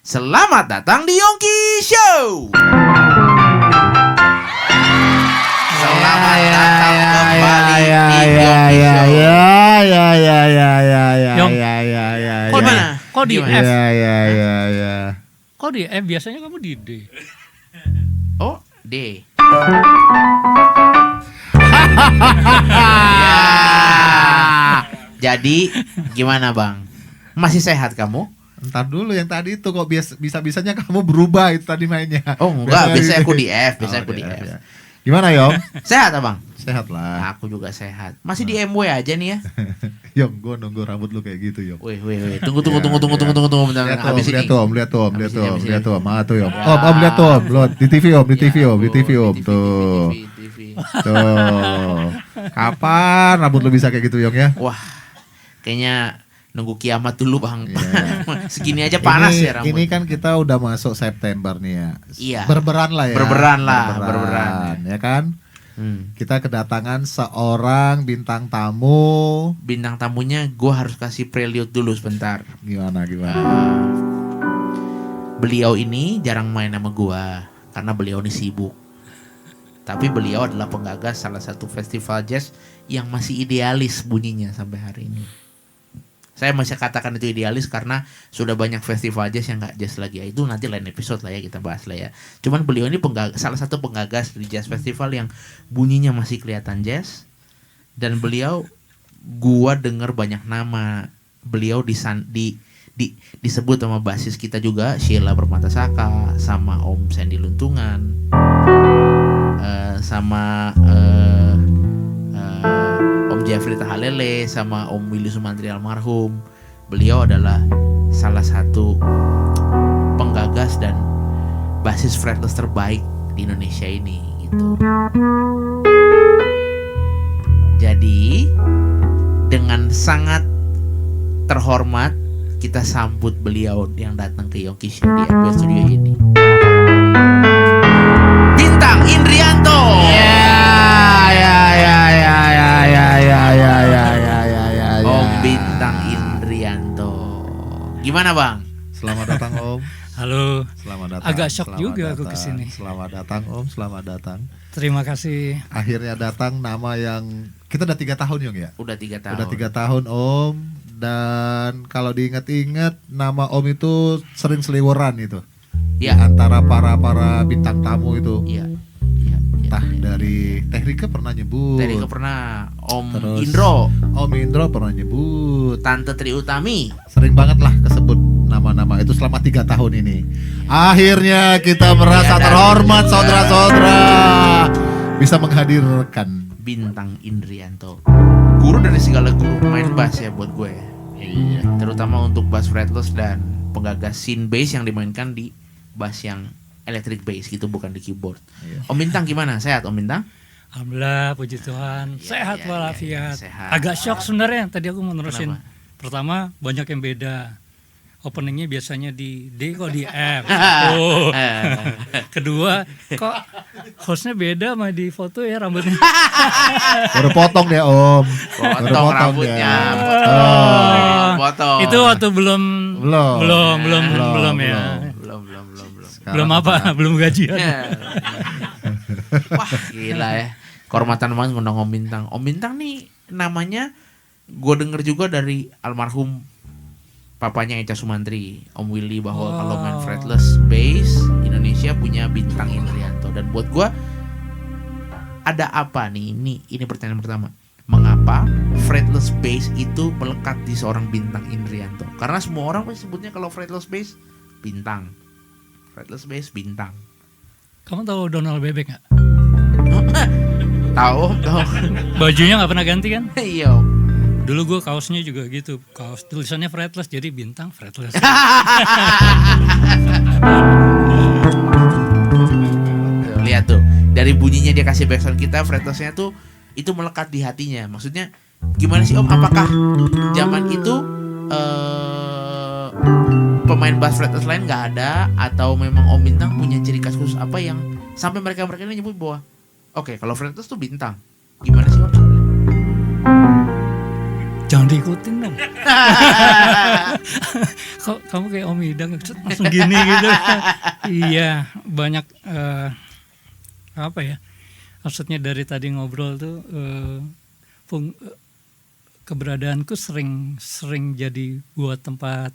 Selamat datang di Yongki Show. Selamat datang kembali di Yongki Show. Gimana? Kok di Gimana? F? Ya. Kok di F? Biasanya kamu di D. Oh, D. Jadi gimana bang? Masih sehat kamu? Ntar dulu yang tadi itu kok bisa-bisanya kamu berubah itu tadi mainnya. Oh enggak, biasanya aku di F, Ya. Gimana Yong? Sehat abang? Sehat lah. Aku juga sehat. Masih di MW aja nih ya. Yong, gue nunggu rambut lu kayak gitu Yong. Wih. Tunggu bentar. Habis ini. Lihat tuh om. Habis ini. Ah tuh Yong. Om lihat tuh om. Lihat di TV om, di TV om. Tuh. TV. Tuh. Kapan rambut lu bisa kayak gitu Yong ya? Wah, kayaknya nunggu kiamat dulu bang. Iya. Segini aja panas ya rambut. Ini kan kita udah masuk September nih ya. Iya. Berberan lah ya. Berberan. Ya kan? Kita kedatangan seorang bintang tamu. Bintang tamunya gue harus kasih prelude dulu sebentar. Gimana? Beliau ini jarang main sama gue karena beliau ini sibuk. Tapi beliau adalah penggagas salah satu festival jazz yang masih idealis bunyinya sampai hari ini. Saya masih katakan itu idealis karena sudah banyak festival jazz yang gak jazz lagi. Itu nanti lain episode lah ya, kita bahas lah ya. Cuman beliau ini salah satu penggagas di jazz festival yang bunyinya masih kelihatan jazz. Dan beliau, gua denger banyak nama. Beliau disebut sama basis kita juga, Sheila Permatasaka, sama Om Sandy Luntungan, sama Om Jeffrey Tahalele, sama Om Willy Sumantri almarhum. Beliau adalah salah satu penggagas dan basis fretless terbaik di Indonesia ini gitu. Jadi dengan sangat terhormat kita sambut beliau yang datang ke Yongki Show di FB Studio ini. Bintang Indrianto. Om Bintang Indrianto. Gimana bang? Selamat datang Om. Halo. Selamat datang. Agak shock Selamat juga aku datang. kesini. Selamat datang Om, selamat datang. Terima kasih. Akhirnya datang nama yang kita udah 3 tahun Yong ya. Udah 3 tahun. Udah 3 tahun Om. Dan kalau diingat-ingat nama Om itu sering seliweran itu. Ya. Di antara para bintang tamu itu. Iya. Entah dari Teh Rika pernah nyebut. Tadi pernah Om Terus Indro, Om Indro pernah nyebut. Tante Tri Utami. Sering banget lah kesebut nama-nama itu selama 3 tahun ini. Akhirnya kita merasa terhormat saudara-saudara bisa menghadirkan Bintang Indrianto, guru dari segala guru main bass ya buat gue. Iya. Terutama untuk bass fretless dan penggagas synth bass yang dimainkan di bass yang electric bass gitu, bukan di keyboard. Iya. Om Bintang gimana? Sehat Om Bintang? Alhamdulillah, puji Tuhan. Sehat Iya, walafiat. sehat. Agak shock sebenarnya. Tadi aku mau nerusin. Kenapa? Pertama, banyak yang beda. Openingnya biasanya di D kok di F. Oh. Kedua, kok hostnya beda sama di foto ya rambutnya. Baru potong deh Om. Baru Potong rambutnya. Oh. Potong. Itu waktu belum Belum. ya. Belum. Sekarang Belum apa? Belum gajian. Wah gila ya, kehormatan banget ngundang Om Bintang. Om Bintang nih namanya gue denger juga dari almarhum papanya Echa Sumantri, Om Willy, bahwa kalau main fretless bass Indonesia punya Bintang Indrianto. Dan buat gue ada apa nih, ini pertanyaan pertama, mengapa fretless bass itu melekat di seorang Bintang Indrianto? Karena semua orang pasti sebutnya kalau fretless bass Bintang, fretless bass Bintang. Kamu tahu Donald Bebek nggak? Tahu. Bajunya nggak pernah ganti kan? Iya. Dulu gue kaosnya juga gitu, kaos tulisannya fretless jadi Bintang fretless. Lihat tuh, dari bunyinya dia kasih backsound kita, fretlessnya tuh itu melekat di hatinya. Maksudnya gimana sih Om? Apakah zaman itu pemain bass fretless lain nggak ada, atau memang Om Bintang punya ciri khas khusus apa yang sampai mereka ini nyebut bahwa oke, kalau fretless tuh Bintang? Gimana sih Om? jangan diikutin dong. Kok kamu kayak Om Idang langsung gini gitu. Iya, banyak apa ya? Maksudnya dari tadi ngobrol tuh keberadaanku sering jadi buat tempat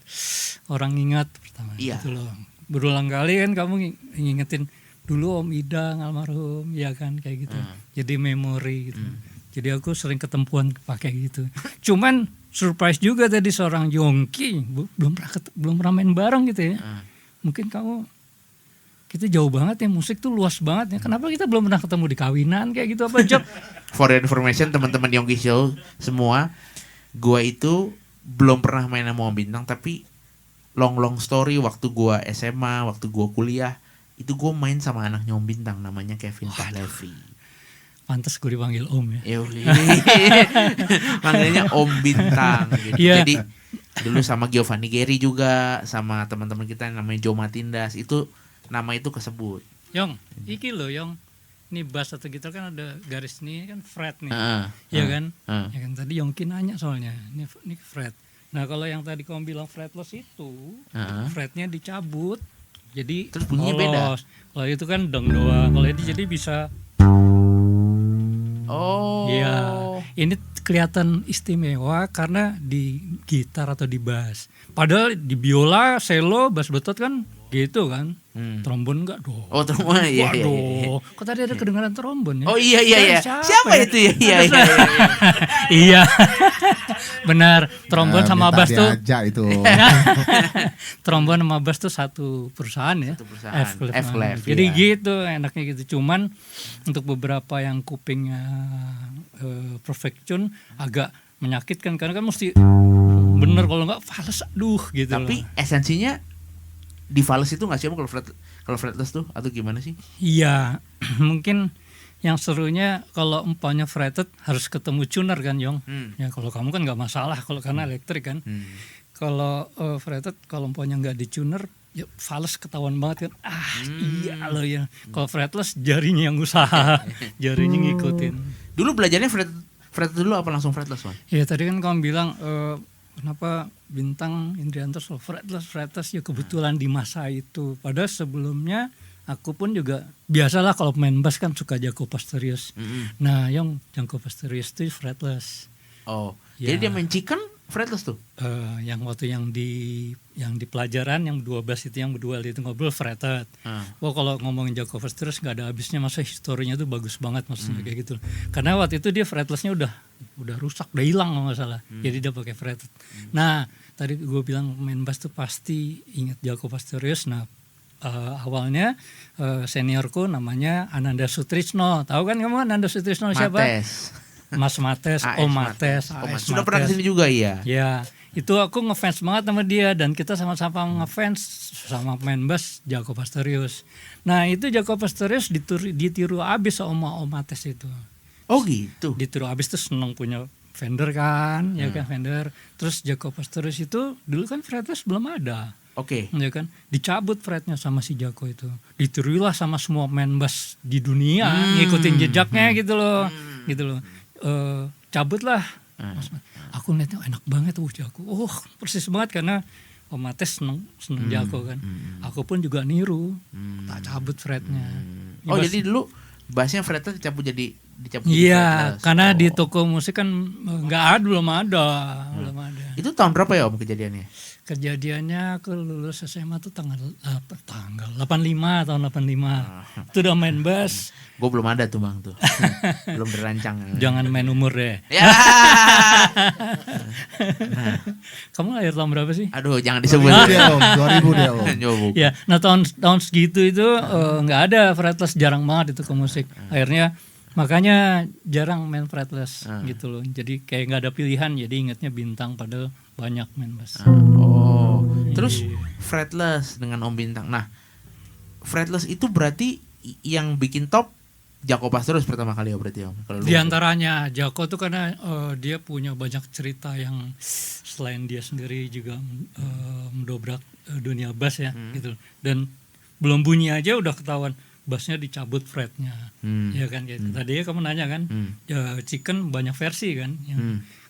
orang ingat pertama gitu loh. Berulang kali kan kamu ngingetin dulu Om Idang almarhum, ya kan kayak gitu. Jadi memori gitu. Jadi aku sering ketempuan pakai gitu. Cuman surprise juga tadi seorang Yongki belum pernah main bareng gitu ya. Mungkin kita jauh banget ya, musik tuh luas banget ya. Kenapa kita belum pernah ketemu di kawinan kayak gitu apa Job? For your information teman-teman Yongki Show semua, gua itu belum pernah main sama Om Bintang, tapi long story waktu gua SMA, waktu gua kuliah, itu gua main sama anaknya Om Bintang namanya Kevin Pahlevi. Pantes gue dipanggil Om ya. Manggilnya Om Bintang gitu. Yeah. Jadi dulu sama Giovanni Geri juga, sama teman-teman kita yang namanya Joe Matindas, itu nama itu kesebut. Yong, iki loh Yong. Ini bass atau gitar kan ada garis nih kan fret nih. Iya kan? Ya kan tadi Yongki nanya soalnya. Ini fret. Nah, kalau yang tadi kamu bilang fretless itu, fretnya dicabut. Jadi terus bunyinya beda. Kalau itu kan dong doang. Kalau ini jadi bisa. Oh. Iya. Ini kelihatan istimewa karena di gitar atau di bass. Padahal di biola, cello, bass betot kan gitu kan. Trombon enggak dong. Oh, trombon iya. Waduh, kok tadi ada kedengaran trombon ya? Oh iya. Siapa ya? itu ya? Iya. Iya. Benar, trombon sama bass tuh. Aja itu. Trombon sama bass tuh satu perusahaan ya. F-Clef. Jadi gitu, enaknya gitu. Cuman untuk beberapa yang kupingnya perfect tune agak menyakitkan karena kan mesti bener, kalau enggak fals aduh gitu. Tapi esensinya di fals itu nggak sih kalau fretless tuh atau gimana sih? Iya, mungkin yang serunya kalau umpamanya fretted harus ketemu tuner kan Yong. Ya kalau kamu kan nggak masalah kalau karena elektrik kan. Kalau fretted kalau umpamanya nggak di tuner ya fals ketahuan banget kan. Iya loh ya. Kalau fretless jarinya yang usaha, jarinya ngikutin. Dulu belajarnya fretted dulu apa langsung fretless, Wan? Iya tadi kan kamu bilang kenapa Bintang Indrianto fretless ya kebetulan di masa itu. Padahal sebelumnya aku pun juga biasalah kalau main bass kan suka Jaco Pastorius. Nah, yang Jaco Pastorius itu fretless. Oh, ya. jadi dia main chicken fretless tuh? Yang waktu yang di pelajaran yang 12 itu yang berdua itu ngobrol fretted. Wah kalau ngomongin Jaco Pastorius nggak ada habisnya, masa historinya tuh bagus banget maksudnya kayak gitu. Karena waktu itu dia fretlessnya udah rusak, udah hilang kalau nggak salah. Jadi dia pakai fretted. Nah, tadi gue bilang main bass tuh pasti ingat Jaco Pastorius. Nah, awalnya seniorku namanya Ananda Sutrisno. Tahu kan kamu Ananda Sutrisno siapa? Mas Mates, Om Mates. Sudah pernah kesini juga ya? Ya, itu aku ngefans banget sama dia dan kita sama-sama ngefans sama main bass Jaco Pastorius. Nah itu Jaco Pastorius ditiru abis sama Om Mates itu. Oh gitu? Ditiru abis tuh seneng punya Fender kan, ya kan Fender. Terus Jaco Pastorius itu dulu kan fretless belum ada. Oke. Ya kan, dicabut fretnya sama si Jaco itu. Ditirulah sama semua main bass di dunia, ngikutin jejaknya gitu loh. Gitu loh. Cabutlah. Aku ngeliatnya enak banget Jaco. Persis banget karena Om Mates seneng Jaco kan. Aku pun juga niru. Tak cabut fretnya. Oh jadi dulu bassnya fretnya dicabut jadi iya, karena di toko musik kan belum ada. Itu tahun berapa ya Om kejadiannya? Kejadiannya aku lulus SMA tuh tanggal 85 tahun 85. Itu udah main bass. Gue belum ada tuh Bang tuh. Belum dirancang. Jangan main umur deh. Ya. Kamu lahir tahun berapa sih? Aduh, jangan disebut. 2000 dia Om. Ya, nah tahun segitu itu nggak ada fretless, jarang banget itu ke musik. Akhirnya makanya jarang main fretless gitu loh. Jadi kayak nggak ada pilihan. Jadi ingatnya Bintang padahal banyak main bass. Terus fretless dengan Om Bintang. Nah, fretless itu berarti yang bikin top Jaco Pastorius pertama kali ya berarti Om. Di antaranya Jaco tuh karena dia punya banyak cerita yang selain dia sendiri juga mendobrak dunia bass ya gitu. Dan belum bunyi aja udah ketahuan bassnya dicabut fretnya. Ya kan kayak tadi kamu nanya kan. Ya Chicken banyak versi kan.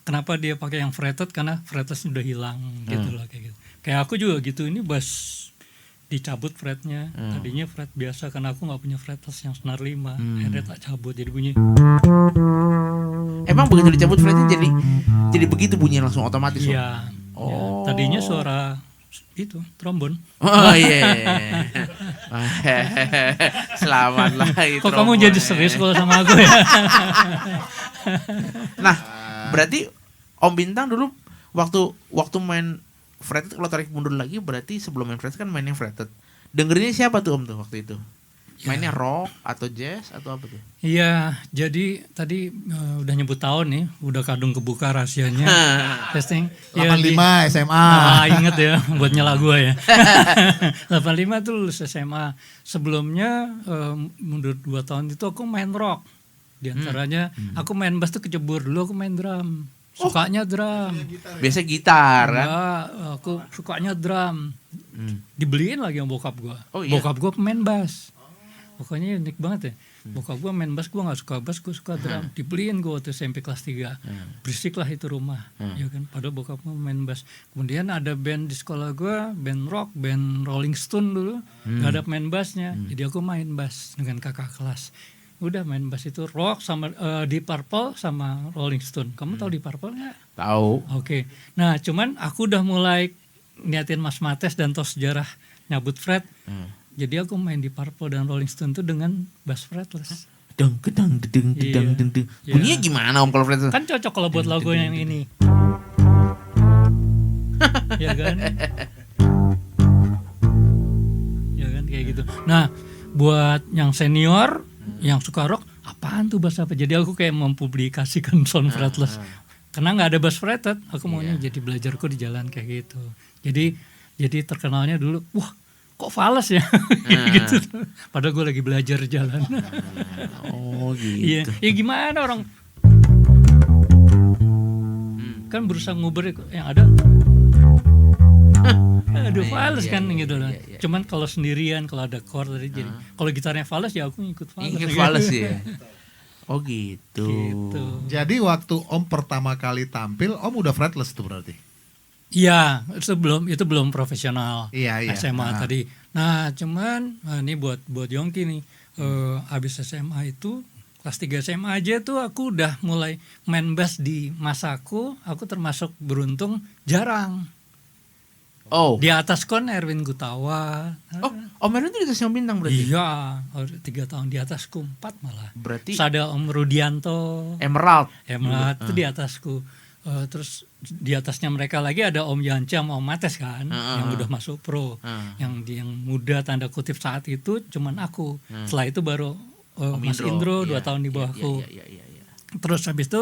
kenapa dia pakai yang fretted, karena fretless udah hilang gitu loh, kayak gitu. Kayak aku juga gitu, ini bass dicabut fretnya, tadinya fret biasa karena aku nggak punya fretless yang senar 5, akhirnya tak cabut jadi bunyi. Emang begitu dicabut fretnya jadi begitu bunyi langsung otomatis. Iya. Oh. Tadinya suara itu trombon. Oh iya. Selamat lah itu. Kok kamu jadi serius kalau sama aku ya? Nah, berarti Om Bintang dulu waktu main fretted, kalau tarik mundur lagi berarti sebelum main fretted kan mainnya fretted. Dengerinnya siapa tuh Om tuh waktu itu? Mainnya rock atau jazz atau apa tuh? Iya, jadi tadi udah nyebut tahun nih, udah kadung kebuka rahasianya. Testing. 85 SMA. Inget ya, buat nyela gue ya. 85 tuh lulus SMA. Sebelumnya mundur 2 tahun itu aku main rock. Di antaranya aku main bass tuh kecebur, dulu aku main drum. Sukanya drum. Biasa gitar kan? Enggak, aku sukanya drum. Dibeliin lagi sama bokap gue. Oh, iya? Bokap gue pemain bass. Pokoknya unik banget ya. Bokap gue main bass, gue gak suka bass, gue suka drum. Dibeliin gue waktu SMP kelas 3. Berisik lah itu rumah. Ya kan? Padahal bokap gue main bass. Kemudian ada band di sekolah gue, band rock, band Rolling Stone dulu. Gak ada main bassnya. Jadi aku main bass dengan kakak kelas. Udah main bass itu rock sama Deep Purple sama Rolling Stone. Kamu tahu Deep Purple nggak? Tahu. Oke. Nah, cuman aku udah mulai niatin Mas Mates dan tahu sejarah nyabut fret. Jadi aku main Deep Purple dan Rolling Stone tuh dengan bass fretless. Deng kedeng dedeng dedeng Iya. dedeng. Iya. Bunyinya gimana Om kalau fretted? Kan cocok kalau buat lagu yang ini. Ya kan? Ya kan kayak gitu. Nah, buat yang senior yang suka rock, apaan tuh bass apa? Jadi aku kayak mempublikasikan sound fretless. Karena nggak ada bass fretted, aku maunya jadi belajarku di jalan kayak gitu. Jadi terkenalnya dulu, wah kok fales ya, gitu. Padahal gue lagi belajar jalan. Oh Iya, gitu. ya gimana orang kan berusaha nguber yang ada. Aduh fales kan gitu loh. Cuman kalau sendirian, kalau ada chord tadi jadi. Kalau gitarnya fales ya aku ikut fales. Ingin fales ya. Oh gitu. Gitu. Jadi waktu Om pertama kali tampil, Om udah fretless tuh berarti? Iya, itu belum profesional. Iya. SMA tadi. Nah, cuman ini buat Yongki nih. Habis SMA itu kelas 3 SMA aja tuh aku udah mulai main bass di masaku. Aku termasuk beruntung jarang. Oh. Di atas kon Erwin Gutawa. Oh, Om Erwin itu di atas Om Bintang berarti? Iya, 3 tahun di atasku, 4 malah. Berarti Ada Om Rudianto, Emerald. itu di atasku. Terus di atasnya mereka lagi ada Om Yanca sama Om Mates kan, yang udah masuk pro. Yang muda tanda kutip saat itu cuman aku. Setelah itu baru Mas Indro 2 tahun di bawahku. Iya. Terus habis itu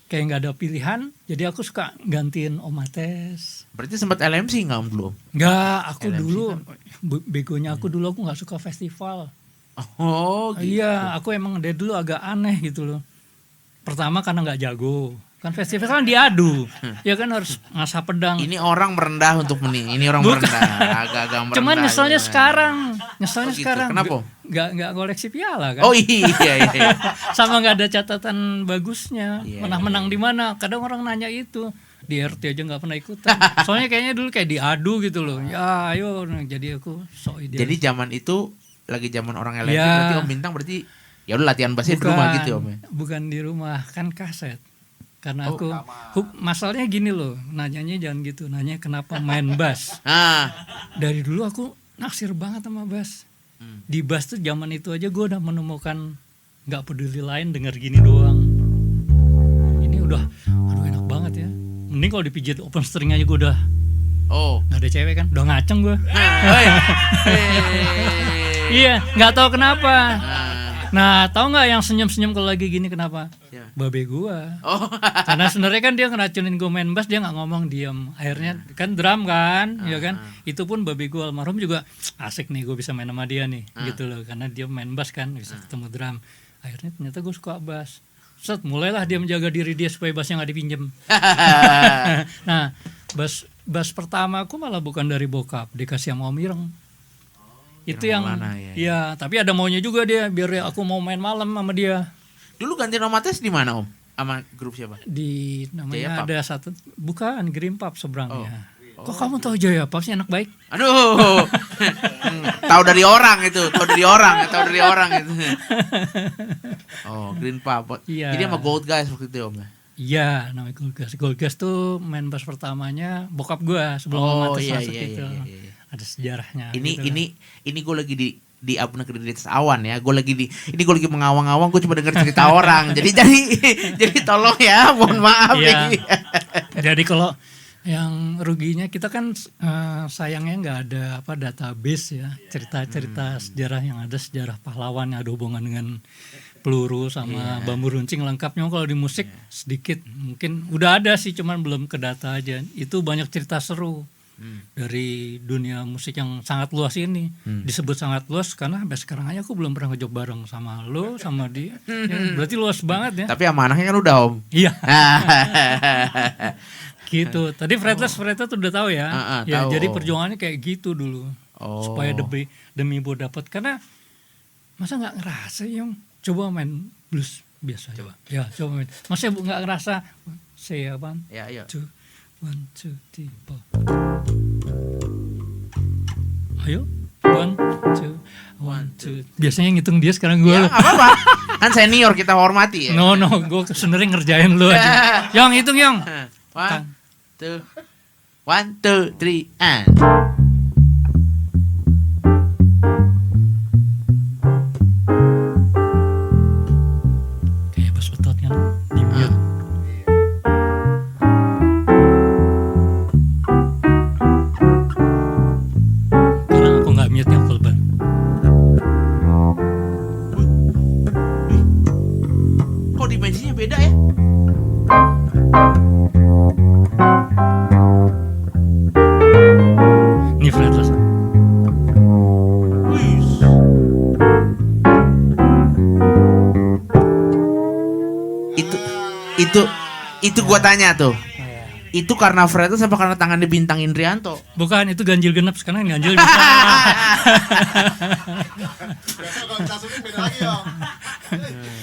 kayak nggak ada pilihan, jadi aku suka gantiin Om Mates. Berarti sempat LMC nggak Om dulu? Nggak, aku LMC dulu begonya aku dulu aku nggak suka festival. Oh gitu. Iya, aku emang dari dulu agak aneh gitu loh. Pertama karena nggak jago. Kan festival kan diadu. Ya kan harus ngasah pedang. Ini orang merendah untuk ini orang merendah, agak-agak merendah. Cuman nyeselnya gimana? sekarang. Nyeselnya Oh gitu, sekarang. kenapa? Nggak koleksi piala kan. Oh iya. Sama nggak ada catatan bagusnya. Iya, Menang-menang di mana? Kadang orang nanya itu. Di RT aja nggak pernah ikutan. Soalnya kayaknya dulu kayak diadu gitu loh. Ya ayo. Jadi aku sok idealis. Jadi zaman itu lagi zaman orang LMC, Iya. berarti Om Bintang berarti ya udah latihan bassnya di rumah gitu ya Om ya? Bukan di rumah, kan kaset. Karena aku masalahnya gini loh, nanyanya jangan gitu, nanya kenapa main bass. Dari dulu aku naksir banget sama bass. Di bass tuh zaman itu aja gue udah menemukan nggak peduli lain denger gini doang. Ini udah, aduh enak banget ya. Mending kalau dipijit open string aja gue udah. Nggak ada cewek kan, udah ngaceng gue. Iya, nggak tahu kenapa. Nah, tahu nggak yang senyum-senyum kalau lagi gini kenapa? Ya. Babe gua. Karena sebenarnya kan dia ngeracunin gue main bass, dia nggak ngomong, diem. Akhirnya kan drum kan, ya kan. Itu pun babe gua almarhum juga asik nih, gue bisa main sama dia nih, gitu loh. Karena dia main bass kan, bisa ketemu drum. Akhirnya ternyata gue suka bass. Set, mulailah dia menjaga diri dia supaya bassnya nggak dipinjem. Nah, bass pertama aku malah bukan dari bokap, dikasih sama Om Ireng. Itu yang ya, tapi ada maunya juga dia biar aku mau main malam sama dia. Dulu ganti Om Mates di mana Om? Sama grup siapa? Di Jaya namanya Pub? ada satu, bukan Green Pub seberangnya. Kok kamu tahu Jaya Pub sih, anak baik? Aduh. Tahu dari orang itu. Oh, Green Pub. Iya. Jadi sama Gold Guys waktu itu Om ya? Iya, namanya Goldgas. Goldgas tuh main bass pertamanya bokap gua sebelum Mama Tes masuk gitu. iya. Ada sejarahnya. Ini gitu. ini gue lagi di Abu Negeri di atas awan ya. Gue lagi mengawang-awang, gue cuma denger cerita orang. Jadi tolong ya, mohon maaf Iya. nih. Jadi kalau yang ruginya kita kan sayangnya nggak ada database ya, cerita-cerita sejarah yang ada, sejarah pahlawan yang ada hubungan dengan peluru sama bambu runcing lengkapnya. Kalau di musik sedikit, mungkin udah ada sih, cuman belum ke data aja. Itu banyak cerita seru dari dunia musik yang sangat luas ini. Disebut sangat luas karena sampai sekarang aja aku belum pernah ngejob bareng sama lo, sama dia. Ya, berarti luas banget ya. Tapi sama anaknya kan udah Om. Iya. Gitu. Tadi fretless udah tahu ya. Ya, tahu. jadi perjuangannya kayak gitu dulu. Supaya demi buat dapat, karena masa nggak ngerasa yang coba main blues biasa. Coba. Ya, coba main. Masa nggak ngerasa saya apaan? Ya, ayo. 1, 2, 3, 4. Ayo. 1, 2, 1, 2. Biasanya ngitung dia, sekarang gue. Ya, apa-apa. Kan senior, kita hormati ya. No, gue sebenarnya ngerjain lu aja. Yang hitung yang. 1, 2, 3, and. Kayak bass betot kan di mute. Karena aku nggak mute yang full band. Kok dimensinya beda ya? Ini fretless. Itu gua tanya tuh. Itu karena fretless apa karena tangan di Bintang Indrianto? Bukan, itu ganjil genap, sekarang ganjil bisa.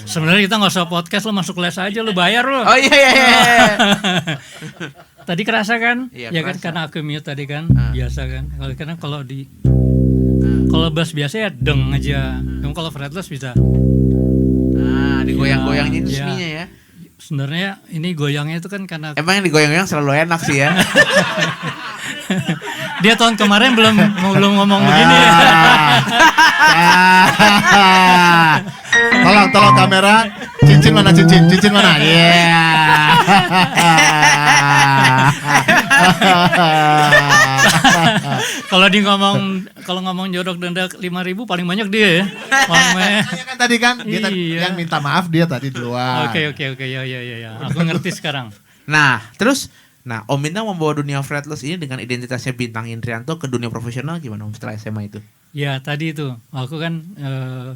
Sebenarnya kita nggak usah podcast, lo masuk les aja, lo bayar lo. Oh iya. Tadi kerasa kan? Iya, Ya kan, kerasa. karena aku mute tadi kan, biasa kan. Karena kalau bass biasa ya deng aja. Kamu kalau fretless bisa. Nah, digoyang-goyangin Iya. sininya ya. Sebenarnya ini goyangnya itu kan karena Emang yang digoyang-goyang selalu enak sih ya. dia tahun kemarin belum ngomong begini. Tolong kamera. Cincin mana? Cincin mana? Iya. Kalau ngomong jodoh denda 5.000 paling banyak dia ya. Paling banyak. Saya kan tadi kan dia Iya. yang minta maaf dia tadi duluan. Oke ya. Aku ngerti sekarang. Nah, Om Bintang membawa dunia fretless ini dengan identitasnya Bintang Indrianto ke dunia profesional gimana Om setelah SMA itu? Ya tadi itu, aku kan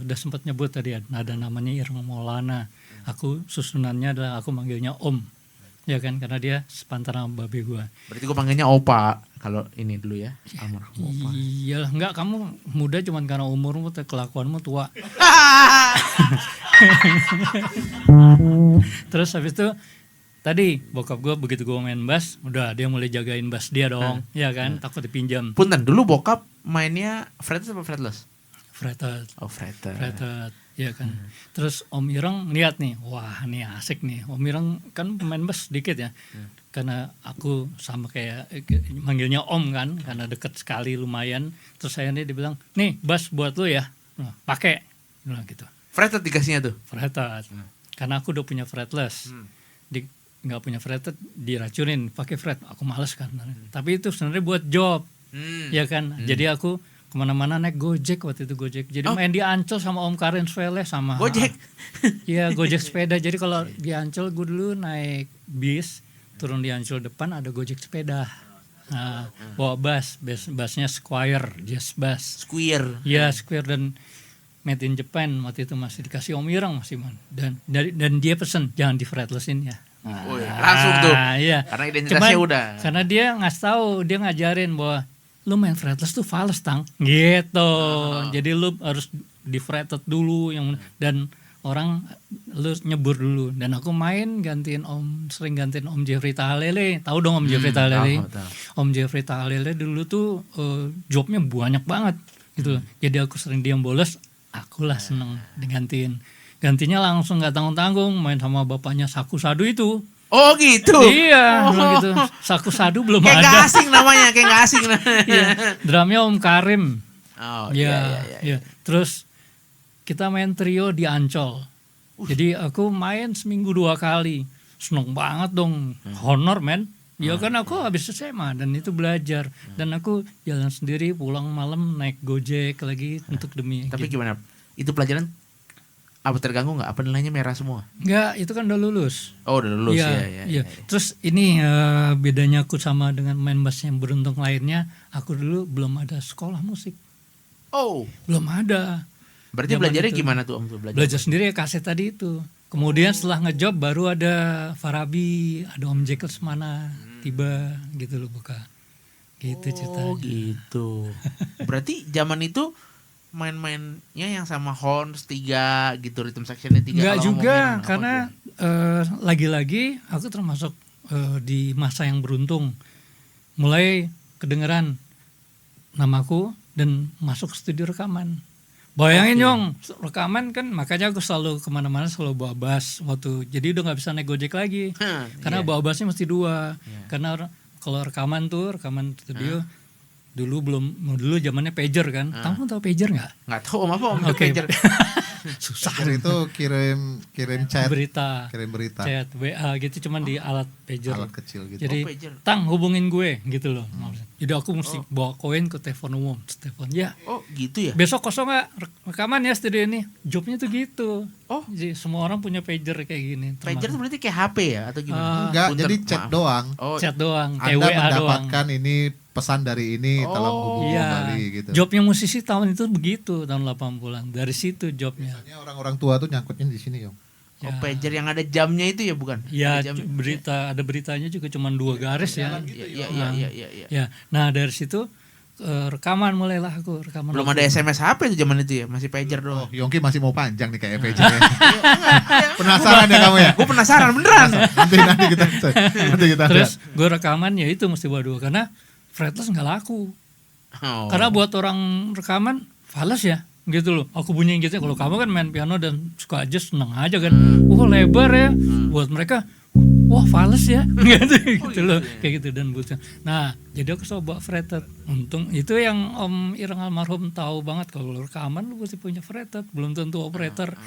udah sempat nyebut tadi ada namanya Irma Maulana. Aku susunannya adalah aku manggilnya Om, ya kan, karena dia sepantaran sama babe gua. Berarti gue panggilnya Opa kalau ini dulu ya. Almarhum Opa. Iyalah, enggak, kamu muda cuman karena umurmu, kelakuanmu tua. Terus habis itu tadi bokap gue begitu gue main bass, udah dia mulai jagain bass dia dong, ya kan, takut dipinjam. Punten, dulu bokap mainnya fretless apa fretless? Fretted, Oh, fretless. ya kan. Terus Om Ireng lihat nih, wah nih asik nih. Om Ireng kan pemain bass sedikit ya, karena aku sama kayak manggilnya Om kan, karena deket sekali lumayan. Terus saya nih dibilang, nih bass buat lu ya, nah, pakai, bilang gitu. Fretted dikasihnya tuh. Fretted, karena aku udah punya fretless. Nggak punya fretted diracunin pakai fret, aku males kan. Tapi itu sebenarnya buat job, ya kan. Jadi aku kemana-mana naik Gojek waktu itu, Gojek. Jadi main di Ancol sama Om Karin Swele sama Gojek. Iya, Gojek sepeda. Jadi kalau di Ancol gue dulu naik bis, turun di Ancol depan ada Gojek sepeda. Nah, bawa bassnya Squire, jazz bass. Square. Iya, Squire, dan made in Japan waktu itu masih dikasih Om Ireng masih man. Dan dia pesen jangan di fretlessin ya. Woi, langsung tuh. Iya. Karena identitasnya udah. Karena dia ngasih tahu, dia ngajarin bahwa lu main fretless tuh fals tang, gitu. Jadi lu harus di fretted dulu dan orang lu nyebur dulu dan aku sering gantiin Om Jeffrey Tahalele. Tahu dong Om Jeffrey Tahalele? Tahu. Om Jeffrey Tahalele dulu tuh jobnya banyak banget gitu. Jadi aku sering diam bolos, akulah seneng digantiin. Gantinya langsung nggak tanggung-tanggung main sama bapaknya Saku Sadu itu. Oh gitu. Iya, bilang gitu. Saku Sadu belum Kayak ada. gak asing namanya, kayak gak asing. Iya, drumnya Om Karim. Oh Iya, iya. iya. Terus kita main trio di Ancol. Jadi aku main seminggu 2 kali. Seneng banget dong. Honor men. Ya kan aku habis SMA dan itu belajar. Dan aku jalan sendiri pulang malam naik Gojek lagi untuk demi. Tapi gitu. gimana? Itu pelajaran apa terganggu nggak? Apa nilainya merah semua? Enggak, itu kan udah lulus. Oh udah lulus Iya, ya. iya. Terus ini bedanya aku sama dengan main bass yang beruntung lainnya. Aku dulu belum ada sekolah musik. Oh, Belum ada. berarti Zaman belajarnya itu. gimana tuh Om tuh Belajar sendiri ya kaset tadi itu. Kemudian setelah ngejob baru ada Farabi, ada Om Jekyll Semana tiba gitu loh buka. Gitu ceritanya. Oh gitu. Berarti zaman itu main-mainnya yang sama horns 3 gitu, rhythm sectionnya 3. Enggak kalau juga ngomongin apa karena lagi-lagi aku termasuk di masa yang beruntung. Mulai kedengeran namaku dan masuk studio rekaman. Bayangin Yong, rekaman kan makanya aku selalu kemana-mana selalu bawa bass waktu. Jadi udah nggak bisa naik Gojek lagi. Karena bawa bassnya mesti 2. Karena kalau rekaman studio dulu zamannya pager kan. Kamu tahu pager nggak? Nggak tahu Om apa Om Oke. pager. Susah. Pager itu kirim chat, Berita. kirim berita, Chat WA gitu cuman di alat pager. alat kecil gitu. Jadi pager. Tang hubungin gue gitu loh. Jadi aku mesti bawa koin ke telepon umum, telepon ya. Oh gitu ya. Besok kosong nggak rekaman ya studio ini. Jobnya tuh gitu. Oh. Jadi semua orang punya pager kayak gini. Pager tuh berarti kayak HP ya atau gimana? Enggak, Punten, jadi chat maaf. doang. Oh, Chat doang, kayak Anda WA doang. mendapatkan ini pesan dari ini, tolong hubungi Iya. kembali gitu. Jobnya musisi tahun itu begitu tahun 80-an. Dari situ jobnya. Biasanya orang-orang tua tuh nyangkutnya di sini, Yong. oh, pager yang ada jamnya itu ya bukan? Ya Ada jam- ada beritanya juga cuma 2 garis ya. Iya. Ya, nah dari situ rekaman mulailah aku rekaman. Belum lagu. ada SMS HP itu zaman itu ya, masih pager Oh, doang. Yongki masih mau panjang nih kayak pager ya. Penasaran ya kamu ya? Gue penasaran beneran. Nanti kita Terus gue rekaman ya itu mesti bawa 2 karena fretless nggak laku. Oh. Karena buat orang rekaman fals ya gitu loh. Aku bunyiin gitu. Kalau kamu kan main piano dan suka aja seneng aja kan. Lebar ya. Buat mereka wah fals ya gitu loh kayak gitu dan butuh. Nah jadi aku coba fretted. Untung itu yang Om Ireng almarhum tahu banget kalau rekaman lu mesti punya fretted. Belum tentu operator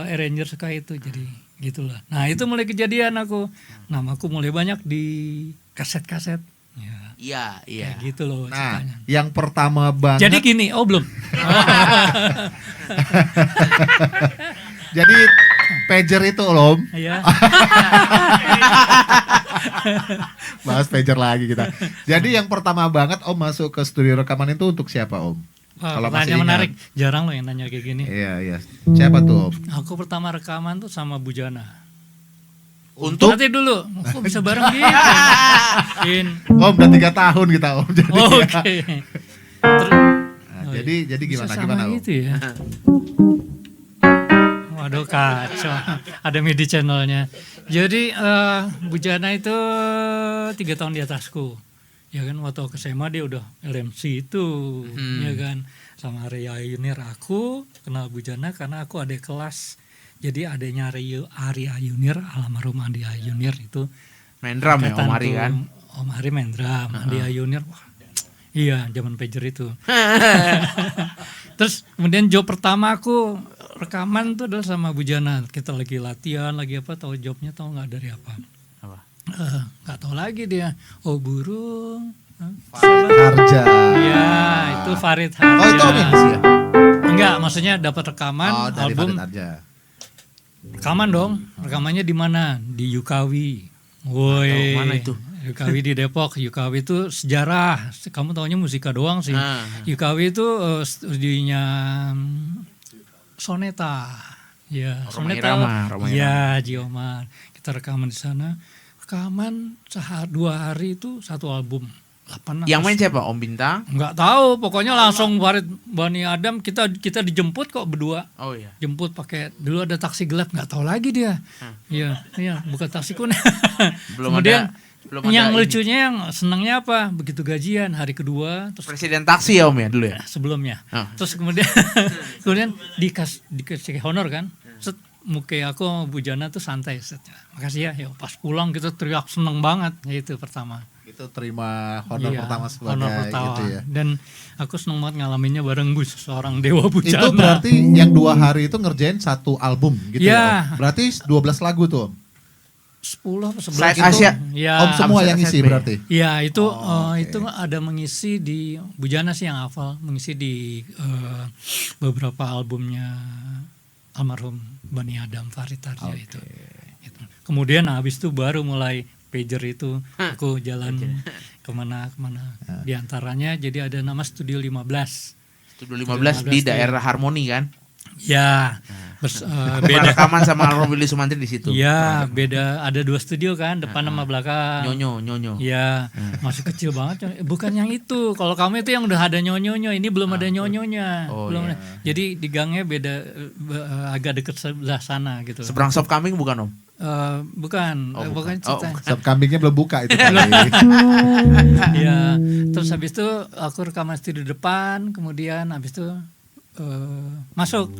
arranger suka itu jadi gitulah. Nah itu mulai kejadian aku. Namaku mulai banyak di kaset-kaset. Ya, Iya. kayak gitu loh Nah, ceritanya. yang pertama banget. Jadi gini, belum. Jadi pager itu loh, Om. Iya. Bahas pager lagi kita. Jadi yang pertama banget Om masuk ke studio rekaman itu untuk siapa, Om? Kalau masih Pertanyaan ingat. menarik. Jarang loh yang nanya kayak gini. Iya. Siapa tuh, Om? Aku pertama rekaman tuh sama Bujana. Untuk Nanti dulu, kok bisa bareng gitu? Om udah 3 tahun kita, Om. Jadi, Oke. Nah, jadi Bisa gimana, sama Om? itu ya. Waduh kacau. Ada MIDI channelnya. Jadi Bujana itu 3 tahun di atasku. Ya kan waktu aku SMA dia udah LMC itu, ya kan. Sama Arya Yunir aku kenal Bujana karena aku adik kelas. Jadi adanya Arya Yunir, almarhum Andi Yunir itu main drum ya Om angkatan Ari tuh, kan. Om Ari main drum, Andi Yunir. Wah, iya, zaman pager itu. Terus kemudian job pertama aku rekaman tuh adalah sama Bujana. Kita lagi latihan, lagi apa, tahu jobnya tahu nggak dari apa? Apa? Nggak tahu lagi dia. Oh burung. Harja. Iya, itu Farid Harja. Oh, itu Om yang isi ya? Enggak, maksudnya dapat rekaman Oh, dari album. Farid Harja. Rekaman dong. Rekamannya di mana? Di Yukawi. Woi. Tahu mana itu? Yukawi di Depok. Yukawi itu sejarah. Kamu taunya musika doang sih. Yukawi itu studionya Soneta. Ya, Roma Soneta. Irama. Iya, Jiomar. Kita rekaman di sana. Rekaman 2 hari itu 1 album. 8 Yang main siapa? Om Bintang? Nggak tahu, pokoknya langsung Farid Bani Adam kita dijemput kok berdua. Oh iya. Jemput pakai dulu ada taksi gelap, nggak tahu lagi dia. Iya, bukan taksi kuning. Belum Kemudian belum yang ada lucunya yang senangnya apa? Begitu gajian hari kedua, terus presiden taksi ya Om ya dulu ya. sebelumnya. Ah. Terus kemudian kemudian dikasih honor kan. Set, muka aku sama Bu Jana tuh santai. Set, makasih ya. Pas pulang kita teriak seneng banget. Ya itu pertama. Itu terima honor Iya, pertama sebagai honor pertama. gitu ya. Dan aku seneng banget ngalaminnya bareng seorang Dewa Bujana. Itu berarti yang 2 hari itu ngerjain 1 album gitu Ya. ya. Berarti 12 lagu tuh. Om. 10 atau 11 Side itu. Asia. Ya. Om semua Amsat yang isi SSB. berarti. Ya itu Oh, oke. itu ada mengisi di Bujana sih yang hafal, mengisi di beberapa albumnya almarhum Bani Adam Farid Tarja itu. Gitu. Kemudian habis itu baru mulai pager itu aku jalan kemana. Di antaranya jadi ada nama Studio 15. Studio 15 di daerah Harmoni kan. Ya, Pernah beda. rekaman sama almarhum Willy Sumantri di situ. Ya, beda. Ada 2 studio kan, depan sama belakang. Nyonyo. Ya, masih kecil banget. Bukan yang itu. Kalau kamu itu yang udah ada nyonyonya, ini belum ada nyonyonya. Oh, belum iya. ada. Jadi di gangnya beda, agak deket sebelah sana gitu. Seberang sop kambing bukan Om? Bukan, Oh, bukan bukan. Oh, cerita. bukan. Sop kambingnya belum buka itu kali. Ya, terus habis itu aku rekaman studio depan, kemudian habis itu masuk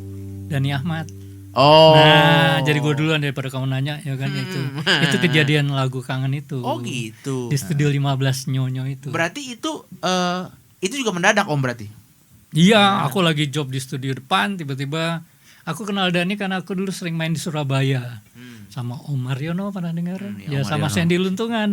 Dani Ahmad. Oh. Nah, jadi gue duluan daripada kamu nanya ya kan itu kejadian lagu kangen itu. Oh gitu. Di studio 15 nyonyo itu. Berarti itu juga mendadak Om berarti. Iya, aku lagi job di studio depan, tiba-tiba aku kenal Dani karena aku dulu sering main di Surabaya. Sama Om Mariono pernah dengar? Ya, Ya Om sama Mariono. Sandy Luntungan.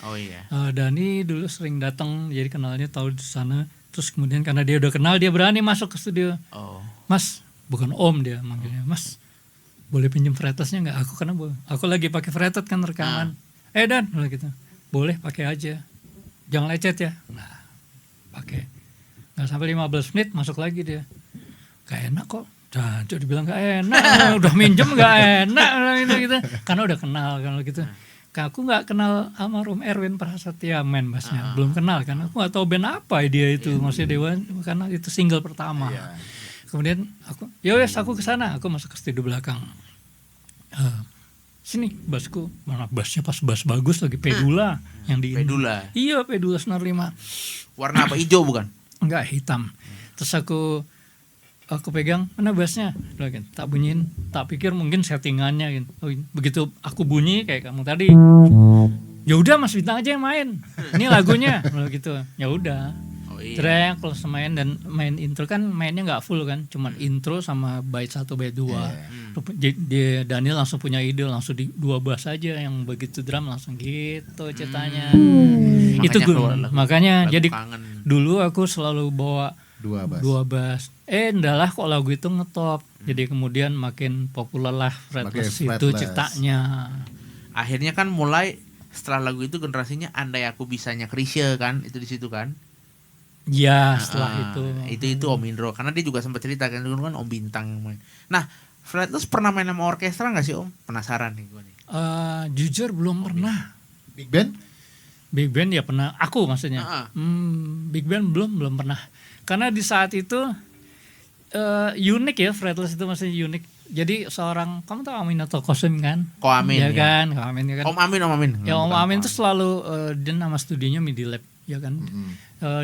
Oh iya. Dani dulu sering datang, jadi kenalnya tahu di sana. Terus kemudian karena dia udah kenal, dia berani masuk ke studio. Oh. Mas, bukan Om dia manggilnya. Mas, boleh pinjem fretlessnya nggak? Aku karena aku lagi pakai fretless kan rekaman. Dan gitu. Boleh pakai aja. Jangan lecet ya. Nah, pakai. Nggak sampai 15 menit masuk lagi dia. Gak enak kok. Jangan dibilang gak enak. Udah minjem gak enak gitu. Karena udah kenal kan gitu. Aku nggak kenal almarhum Erwin Prasetya main bassnya, belum kenal kan. Aku nggak tahu band apa dia itu, maksudnya Dewa karena itu single pertama. Kemudian aku, aku ke sana, aku masuk ke studio belakang. Sini bassku, mana bassnya pas bass bagus lagi Pedula yang di Pedula. Iya Pedula Senar 5. Warna apa? Hijau bukan? Enggak, hitam. Terus aku pegang, mana bassnya? Tak bunyiin, tak pikir mungkin settingannya gitu. Begitu aku bunyi kayak kamu tadi, ya udah Mas Bintang aja yang main. Ini lagunya, gitu. Ya udah. Oh iya. Trek kalau main dan main intro kan mainnya nggak full kan, cuman intro sama bait 1 bait 2. Dia Daniel langsung punya ide, langsung di 2 bass aja yang begitu drum langsung gitu ceritanya. Itu makanya jadi kangen. dulu aku selalu bawa 2 bass. 2 bass. Ndalah kok lagu itu ngetop. Jadi kemudian makin populer lah fretless itu fretless. ciptanya. Akhirnya kan mulai setelah lagu itu generasinya Andai Aku Bisanya Krisya kan, itu di situ kan. Ya setelah Itu Om Indro, karena dia juga sempat cerita kan dulu kan Om Bintang yang main. Nah, fretless pernah main sama orkestra nggak sih Om? Penasaran nih gue nih. Jujur belum pernah. Big band? Big band ya pernah. Aku maksudnya. Big band belum pernah. Karena di saat itu unik ya, fretless itu masih unik. Jadi seorang, kamu tahu Aminato Kosim kan? Ko Amin ya. ya. Kan? Ko Amin ya kan? Om Amin. Ya Om Amin tuh selalu dia nama studionya Midi Lab ya kan.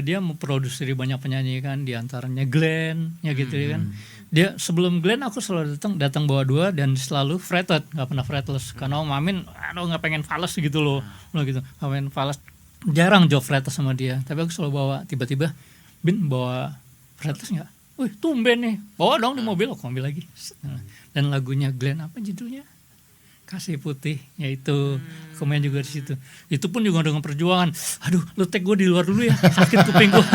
Dia memproduksi banyak penyanyi kan, diantaranya Glenn ya gitu ya kan. Dia sebelum Glenn aku selalu datang bawa 2 dan selalu fretted, nggak pernah fretless. Karena Om Amin nggak pengen fals gitu loh gitu. Nggak pengen fals, jarang job fretless sama dia. Tapi aku selalu bawa, tiba-tiba Bin bawa fretless nggak? Wih tumben nih, bawa dong di mobil, aku ambil lagi. Dan lagunya Glenn apa judulnya? Kasih Putih, yaitu komen juga di situ. Itu pun juga dengan perjuangan. Aduh, lu tag gue di luar dulu ya, sakit kuping gue,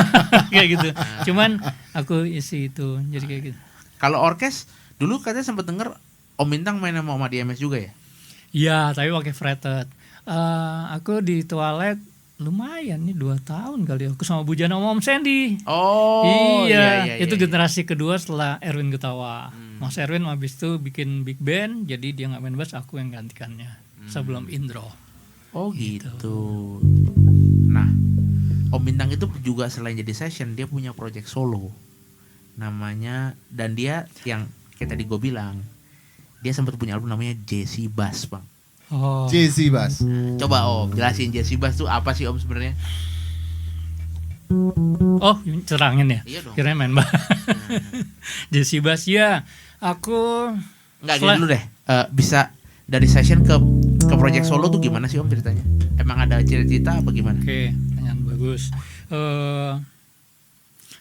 kayak gitu. Cuman aku isi itu, jadi kayak gitu. Kalau orkes dulu katanya sempat denger Om Bintang main sama Oma DMS juga ya? Iya, tapi pakai fretted. Aku di toilet lumayan nih 2 tahun kali aku sama Bu Jana sama Om Sandy. Oh iya, itu generasi kedua setelah Erwin Gutawa. Mas Erwin habis itu bikin big band, jadi dia nggak main bass, aku yang gantikannya sebelum Indro. Oh gitu. Nah, Om Bintang itu juga selain jadi session dia punya project solo namanya, dan dia yang kayak tadi gue bilang dia sempat punya album namanya JC Bass bang. Oh. JC Bass. Coba Om jelasin JC Bass tuh apa sih Om sebenarnya? Oh, cerangin ya? Iya dong. Kirain main bass. Jesse Bass ya. Aku Nggak gini dulu deh. Bisa dari session ke project solo tuh gimana sih Om ceritanya? Emang ada cerita apa gimana? Oke, pertanyaan bagus.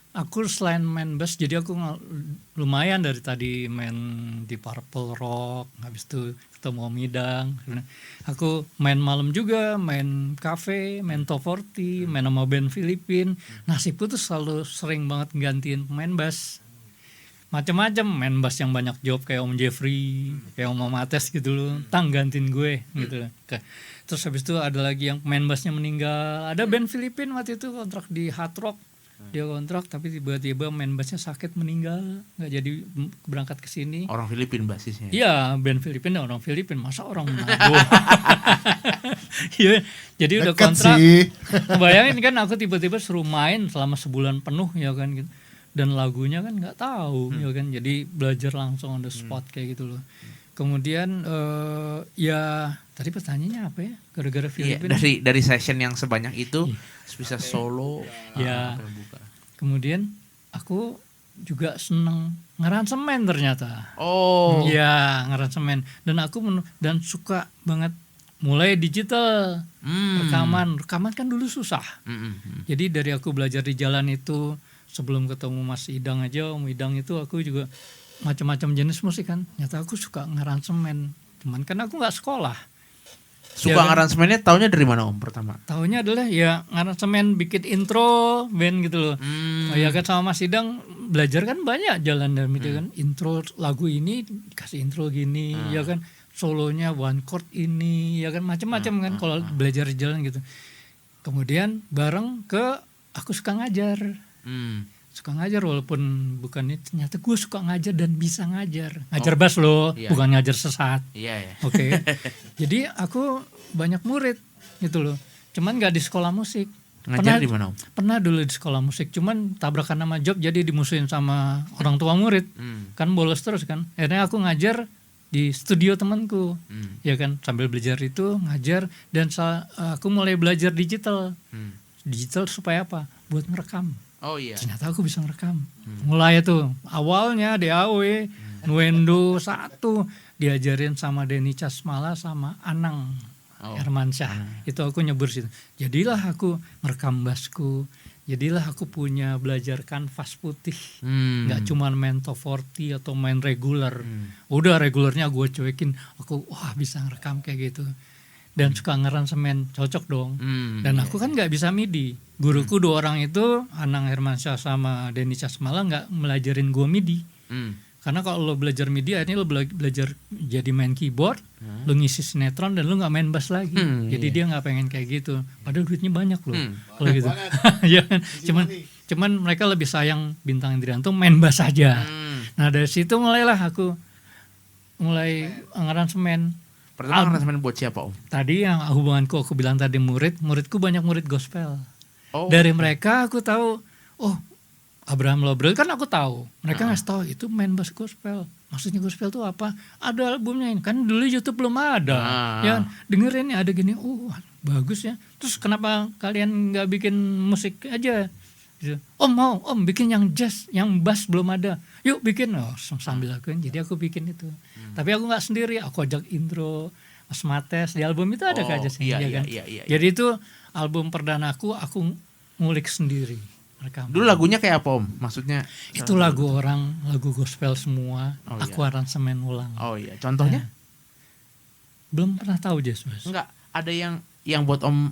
Aku selain main bass, jadi aku lumayan dari tadi main di Purple Rock, habis itu ketemu Om Idang. Aku main malam juga, main cafe, main top 40, main sama band Filipin. Nasibku tuh selalu sering banget gantiin pemain bass. Macam-macam, main bass yang banyak job kayak Om Jeffrey, kayak Om Mates gitu loh, gantiin gue gitu. Terus habis itu ada lagi yang main bassnya meninggal. Ada band Filipin waktu itu kontrak di Hard Rock. Dia kontrak tapi tiba-tiba main bassnya sakit meninggal, nggak jadi berangkat ke sini. Orang Filipin basisnya. Iya, band Filipin dan orang Filipin, masa orang Manado. Iya, jadi udah Deket kontrak. sih. Bayangin kan aku tiba-tiba suruh main selama sebulan penuh ya kan gitu. Dan lagunya kan nggak tahu ya kan. Jadi belajar langsung on the spot kayak gitu loh. Kemudian ya tadi pertanyaannya apa ya? Gara-gara Iya, Filipin. dari session yang sebanyak itu bisa solo. Ya. apa yang buka. Kemudian aku juga seneng ngaransemen ternyata. Oh. Iya, ngaransemen. Dan aku dan suka banget mulai digital. Rekaman kan dulu susah. Jadi dari aku belajar di jalan itu, sebelum ketemu Mas Idang aja, Om Idang itu aku juga macam-macam jenis musik kan. Nyata aku suka ngaransemen. Cuman kan aku nggak sekolah. Suka Ya kan? aransemennya taunya dari mana Om pertama? Tahunya adalah ya ngaransemen, bikin intro band gitu loh. Ya kan sama Mas Idang belajar kan banyak jalan dalam itu kan. Intro lagu ini dikasih intro gini, ya kan. Solonya one chord ini, ya kan macam-macam kan kalau belajar di jalan gitu. Kemudian bareng ke aku suka ngajar. Suka ngajar walaupun bukan itu, ternyata gue suka ngajar dan bisa ngajar. Ngajar bass loh, Iya. bukan ngajar sesat. Iya ya. Oke. Jadi aku banyak murid gitu loh. Cuman nggak di sekolah musik. Ngajar di mana Om? Pernah dulu di sekolah musik, cuman tabrakan sama job jadi dimusuhin sama orang tua murid. Kan bolos terus kan. Akhirnya aku ngajar di studio temanku. Ya kan, sambil belajar itu ngajar dan aku mulai belajar digital. Digital supaya apa? Buat ngerekam. Oh iya. Ternyata aku bisa ngerekam. Mulai itu awalnya DAW, Nuendo 1 diajarin sama Denny Casmala sama Anang Hermansyah. Itu aku nyebur situ. Jadilah aku ngerekam bassku. Jadilah aku punya belajar kanvas putih. Nggak cuma main top 40 atau main regular. Udah regulernya gue cuekin. Aku wah bisa ngerekam kayak gitu. Dan suka ngaransemen, cocok dong. Dan aku kan nggak bisa MIDI. Guruku 2 orang itu, Anang Hermansyah sama Denny Casmala nggak melajarin gue MIDI. Karena kalau lo belajar MIDI, akhirnya lo belajar jadi main keyboard, lo ngisi sinetron dan lo nggak main bass lagi. Jadi dia nggak pengen kayak gitu. Padahal duitnya banyak loh. Kalau gitu. Ya, cuman mereka lebih sayang Bintang Indrianto main bass aja. Nah dari situ mulailah aku mulai ngaransemen. Pertama aransemen buat siapa Om? Tadi yang hubunganku aku bilang tadi muridku banyak murid gospel. Oh. Dari mereka aku tahu, oh Abraham Lobrel kan aku tahu. Mereka ngasih tahu itu main bass gospel. Maksudnya gospel itu apa? Ada albumnya ini. Kan dulu YouTube belum ada. Ya dengerin ya ada gini. Oh bagus ya. Terus kenapa kalian nggak bikin musik aja? Gitu. Om bikin yang jazz, yang bass belum ada. Yuk bikin. Oh sambil lakuin. Jadi aku bikin itu. Tapi aku nggak sendiri. Aku ajak intro Mas Mates di album itu ada aja sih. Iya. Jadi itu album perdana aku ngulik sendiri. Rekam. Dulu lagunya kayak apa Om? Maksudnya? Itu lagu orang, lagu gospel semua. Oh, aku aransemen ulang. Oh iya. Contohnya? Belum pernah tahu Jazz. Enggak. Ada yang buat Om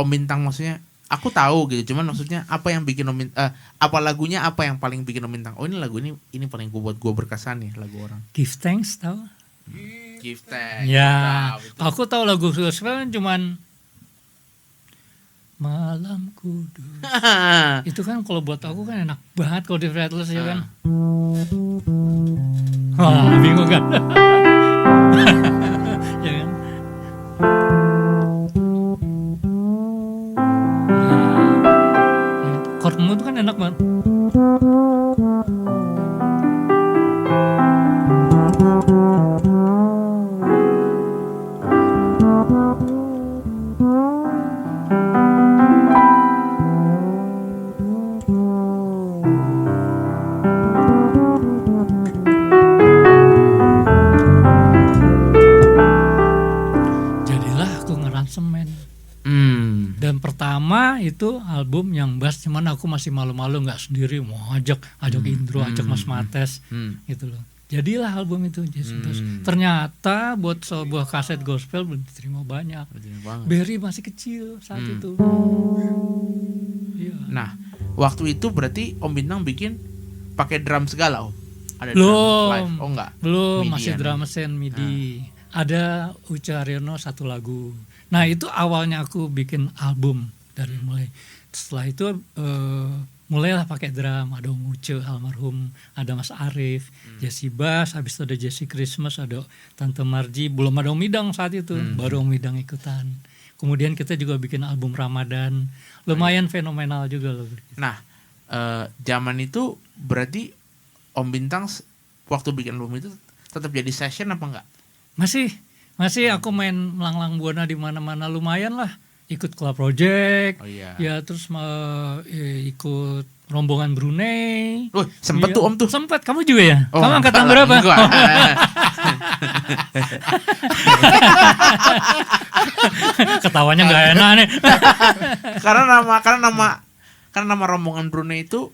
Bintang maksudnya. Aku tahu gitu. Cuman maksudnya apa yang bikin Om Bintang? Apa lagunya apa yang paling bikin Om Bintang? Oh ini lagu ini paling buat gue berkesan nih lagu orang. Give Thanks tahu? Give Thanks. Ya. Aku tahu lagu gospel cuman Malam Kudus. Itu kan kalau buat aku kan enak banget kalau di fretless ya kan. Wah, bingung kan? Ya kan? itu album yang bass, cuman aku masih malu-malu nggak sendiri, mau ajak Indro, ajak Mas Mates gitu loh. Jadilah album itu Jazz Bass. Ternyata buat sebuah kaset gospel belum diterima banyak. Berry masih kecil saat itu. Iya. Nah, waktu itu berarti Om Bintang bikin pakai drum segala, Om? Ada drum live? Oh enggak? Belum, MIDI masih drum mesin MIDI. Ada Uce Haryono satu lagu. Nah itu awalnya aku bikin album dari mulai. Setelah itu mulailah pakai drum. Ada Om Uce almarhum, ada Mas Arif, Jesse Bass, habis itu ada Jesse Christmas, ada Tante Marji. Belum ada Om Midang saat itu, baru Om Midang ikutan. Kemudian kita juga bikin album Ramadan, lumayan fenomenal juga loh. Nah, zaman itu berarti Om Bintang waktu bikin album itu tetap jadi session apa enggak? Masih aku main melanglang buana di mana-mana, lumayan lah. Ikut Club Project, ya terus ikut rombongan Brunei. Sempet tuh Om tuh. Sempet, kamu juga ya? Kamu angkatan berapa? Ketawanya nggak enak nih. karena nama rombongan Brunei itu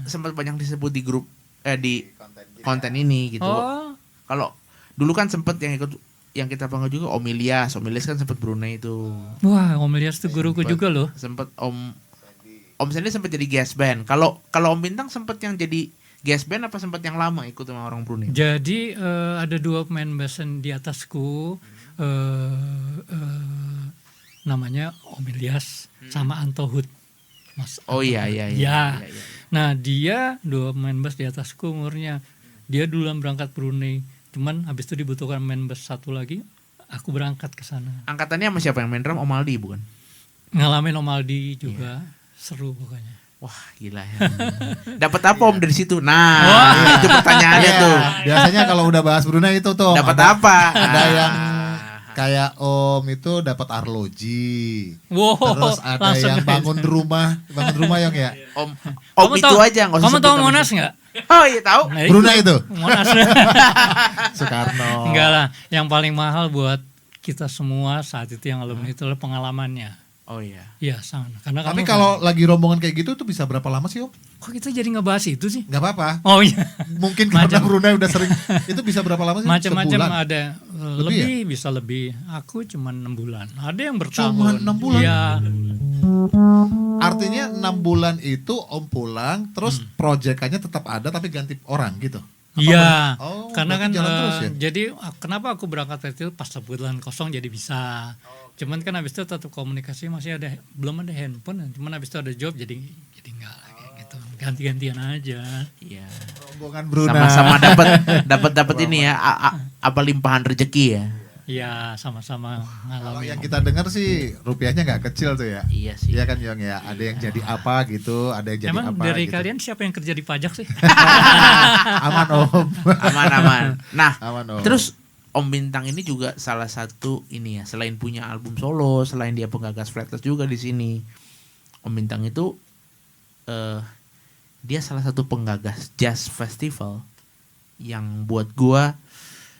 sempat banyak disebut di grup di konten ini gitu. Kalau dulu kan sempat yang kita panggil juga Om Ilyas kan sempat Brunei itu. Wah, Om Ilyas tuh guruku juga loh. Sempat Om Sandy sempat jadi guest band. Kalau Om Bintang sempat yang jadi guest band apa sempat yang lama ikut sama orang Brunei? Jadi ada 2 pemain bass di atasku, namanya Om Ilyas sama Anto Hud. Mas. Iya. Nah dia 2 pemain bass di atasku umurnya. Dia duluan berangkat Brunei. Cuman habis itu dibutuhkan main bass satu lagi, aku berangkat ke sana. Angkatannya sama siapa yang main drum? Om Aldi bukan? Ngalamin Om Aldi juga, seru pokoknya. Wah gila ya. Dapat apa Om dari situ? Nah, itu pertanyaannya tuh. Biasanya kalau udah bahas Brunei itu tuh. Dapat apa? Ada yang kayak Om itu dapat arloji. Terus ada yang bangun rumah yang ya. Om itu aja nggak usah. Kamu tahu Monas nggak? Oh iya tahu. Nah, Brunei itu. Monas. Soekarno. Enggak lah, yang paling mahal buat kita semua saat itu yang alumni itu adalah pengalamannya. Oh iya. Iya, sangat. Karena Tapi kalau lagi rombongan kayak gitu tuh bisa berapa lama sih Om? kok kita jadi ngebahas itu sih? Gak apa-apa. Oh iya. Mungkin karena Brunei udah sering. Itu bisa berapa lama sih? Macam-macam Sebulan? ada. Lebih bisa lebih. Aku cuma 6 bulan. Ada yang bertahun. Cuma 6 bulan? Iya. Artinya 6 bulan itu Om pulang, terus proyekannya tetap ada tapi ganti orang gitu? Iya, Oh, karena kan berarti jalan terus ya? jadi kenapa aku berangkat itu pas sebulan kosong jadi bisa. Cuman kan habis itu tetap komunikasi masih ada, belum ada handphone. Cuman habis itu ada job jadi enggak lagi gitu. Ganti-gantian aja. Iya. Rombongan Brunei. Sama-sama dapat ini ya, apa limpahan rezeki ya. Iya, sama-sama Kalau ngalamin. yang kita dengar sih rupiahnya nggak kecil tuh ya. Iya sih. Iya kan Yong ya. Ada yang jadi apa gitu, ada yang jadi Emang apa dari gitu. kalian siapa yang kerja di pajak sih? Aman Om. Aman. Nah, Aman Om. terus Om Bintang ini juga salah satu ini ya, selain punya album solo, selain dia penggagas Fretless juga di sini. Om Bintang itu dia salah satu penggagas jazz festival yang buat gua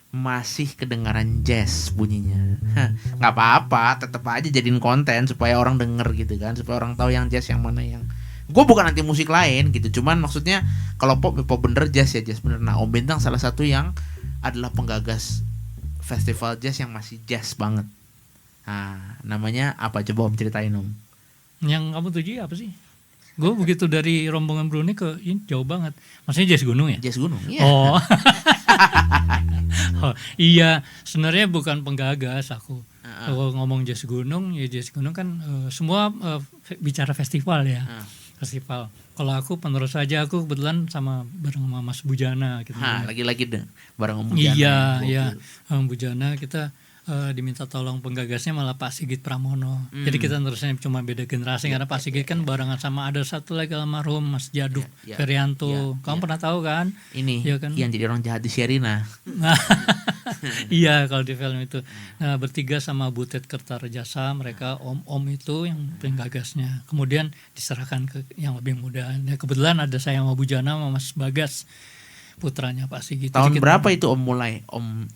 masih kedengaran jazz bunyinya. Nggak apa-apa, tetap aja jadiin konten supaya orang denger gitu kan, supaya orang tahu yang jazz yang mana yang. Gue bukan anti musik lain gitu, cuman maksudnya kalau pop bener jazz ya jazz bener. Nah Om Bintang salah satu yang adalah penggagas festival jazz yang masih jazz banget. Nah namanya apa coba Om ceritain Om? Yang kamu tuju apa sih? Gue begitu dari rombongan Brunei ke ini jauh banget. Maksudnya jazz gunung ya? Jazz gunung. Iya. Oh. Oh, iya, sebenarnya bukan penggagas aku. Kalau ngomong jazz gunung, ya jazz gunung kan semua bicara festival ya. Festival. Kalau aku penerus saja, aku kebetulan bareng sama Mas Bujana gitu. Lagi-lagi deh bareng Om Bujana. Iya, Om Bujana kita diminta tolong penggagasnya malah Pak Sigit Pramono. Jadi kita terusnya cuma beda generasi karena Pak Sigit kan barengan sama ada satu lagi almarhum Mas Jaduk Ferianto. Kamu pernah tahu kan? Ini ya kan? yang jadi orang jahat di Sherina. Iya kalau di film itu. Nah bertiga sama Butet Kertarejasa, mereka om itu yang penggagasnya. Kemudian diserahkan ke yang lebih muda. Nah kebetulan ada saya sama Bujana sama Mas Bagas putranya Pak Sigit. Tahun berapa itu Om mulai Om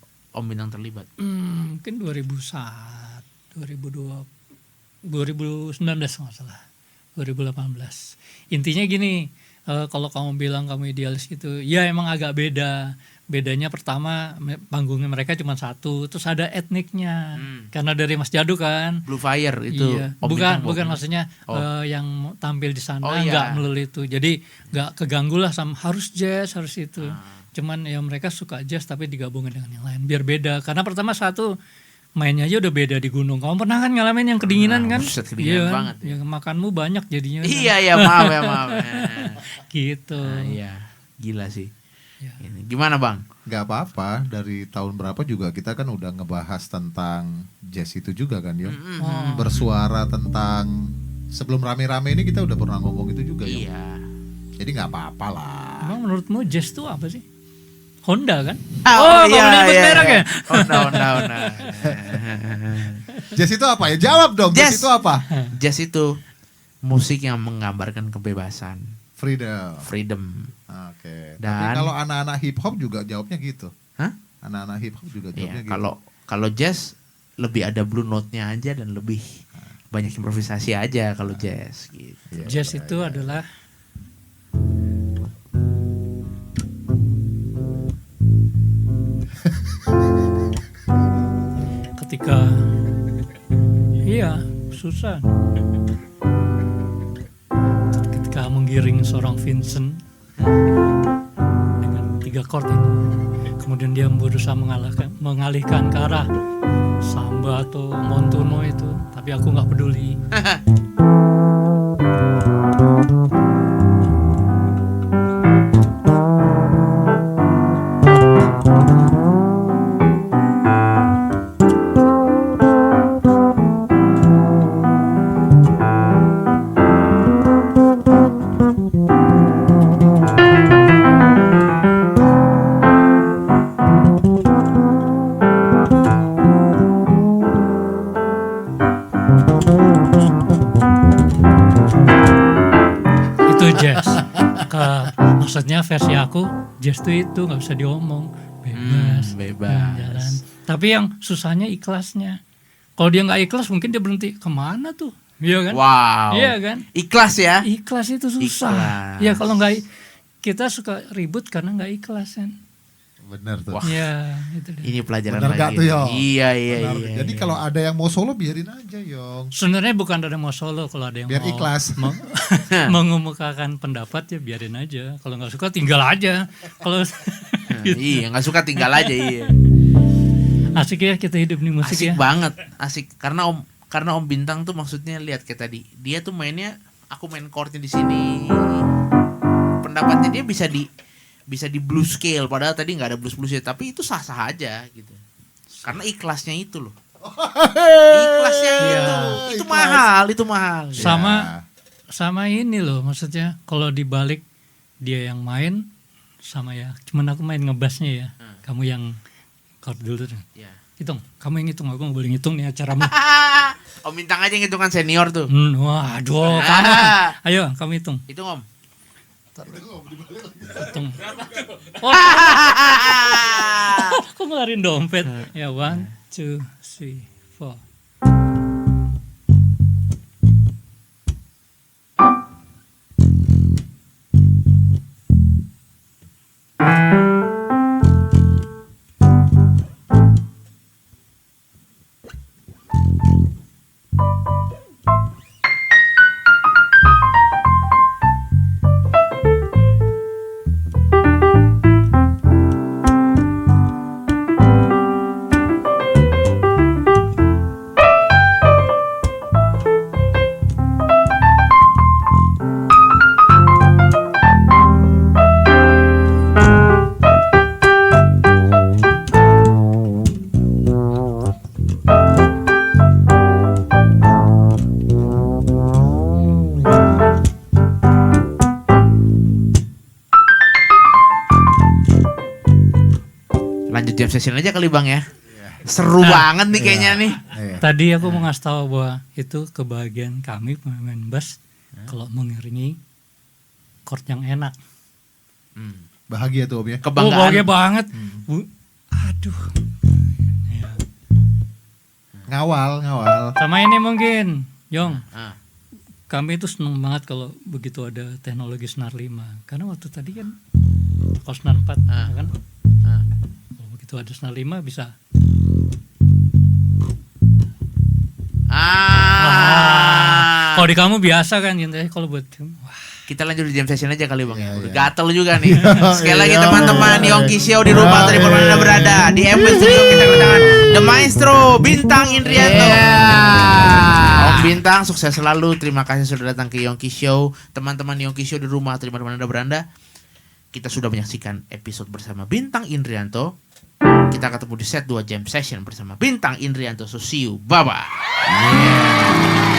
Bintang terlibat? Mungkin 2019 nggak salah. 2018. Intinya gini, kalau kamu bilang kamu idealis gitu, ya emang agak beda. Bedanya pertama panggungnya mereka cuma satu, terus ada etniknya. Karena dari Mas Jadu kan. Blue Fire itu. Iya. Om Bukan Bintang maksudnya yang tampil di sana Oh, nggak iya. melulu itu. Jadi nggak keganggu lah sama harus jazz harus itu. Cuman ya mereka suka jazz tapi digabungin dengan yang lain biar beda. Karena pertama satu mainnya aja udah beda di gunung. Kamu pernah kan ngalamin yang kedinginan kan? buset, kedinginan Iya kan? banget ya. Ya, makanmu banyak jadinya. kan? Iya ya maaf ya maaf. Gitu. Iya gila sih. Ya. Ini. Gimana bang? Nggak apa-apa, dari tahun berapa juga kita kan udah ngebahas tentang jazz itu juga kan ya. Bersuara tentang sebelum rame-rame ini kita udah pernah ngomong itu juga ya. Iya. Jadi nggak apa-apa lah. Emang menurutmu jazz itu apa sih? Honda kan? Oh, kamu nyebut merek ya? Honda. Jazz itu apa ya? Jawab dong. Jazz Jazz. itu apa? Jazz itu musik yang menggambarkan kebebasan, freedom. Oke. Tapi Dan- kalau anak-anak hip hop juga jawabnya gitu. Hah? Anak-anak hip hop juga jawabnya Iya, gitu. kalau jazz lebih ada blue note-nya aja dan lebih banyak improvisasi aja kalau jazz gitu. Iya, Jazz iya, itu iya. adalah ketika susah ketika menggiring seorang Vincent dengan 3 chord ini, kemudian dia berusaha mengalihkan ke arah samba atau montuno itu, tapi aku nggak peduli. Itu jazz. Maksudnya versi aku jazz itu nggak bisa diomong, bebas, bebas. jalan. Tapi yang susahnya ikhlasnya. Kalau dia nggak ikhlas mungkin dia berhenti kemana tuh, iya kan? Wow. Iya kan? Ikhlas ya. Ikhlas itu susah. Ikhlas. Ya kalau nggak, kita suka ribut karena nggak ikhlas kan. Bener tuh. Wah. Ya itu deh. Ini pelajaran Bener lagi. gak tuh, Yong? Iya. Benar. Jadi kalau ada yang mau solo biarin aja, Yong. Sebenarnya bukan ada mau solo, kalau ada yang Biar mau ikhlas. mengemukakan pendapat ya biarin aja. Kalau nggak suka tinggal aja. Kalau Iya, nggak suka tinggal aja iya. asik ya kita hidup di musik Asik ya. banget, asik. Karena Om Bintang tuh maksudnya lihat kayak tadi, dia tuh mainnya, aku main chordnya di sini. Pendapatnya dia bisa di blues scale, padahal tadi nggak ada bluesnya, tapi itu sah-sah aja gitu. Karena ikhlasnya itu loh. Ikhlasnya itu mahal, itu mahal. Sama ini loh, maksudnya kalau dibalik dia yang main sama ya, cuman aku main ngebassnya ya. Kamu yang chord dulu tuh. Ya. Hitung, kamu yang hitung, aku nggak boleh ngitung nih acaramu. Om Bintang aja yang hitungan senior tuh. Waduh, kamu. Ayo, kamu hitung. Itu Om. Hitung. Oh, aku ngelarin dompet. Ya, 1, 2, 3, 4. Lanjut jam session aja kali Bang ya. Seru banget nih kayaknya nih. Iya. Tadi aku mau ngasih tahu bahwa itu kebahagiaan kami pemain bass kalau mengiringi chord yang enak. Bahagia tuh Om ya. Kebanggaan. Bahagia banget. Aduh. Ya. Ngawal. Sama ini mungkin, Yong. Ah. kami itu seneng banget kalau begitu ada teknologi senar 5. Karena waktu tadi kan kalau senar 4 kan. Kalau begitu ada senar 5 bisa. Kalau di kamu biasa kan, kalau buat kita lanjut di jam session aja kali Bang ya. Udah gatel juga nih. Sekali lagi teman-teman Yongki Show di rumah dari mana Anda berada. Di MW Studio kita kedatangan The Maestro Bintang Indrianto. Om Bintang sukses selalu. Terima kasih sudah datang ke Yongki Show. Teman-teman Yongki Show di rumah dari mana Anda berada. Kita sudah menyaksikan episode bersama Bintang Indrianto. Kita ketemu di set 2 jam session bersama Bintang Indrianto. So see you. Bye-bye.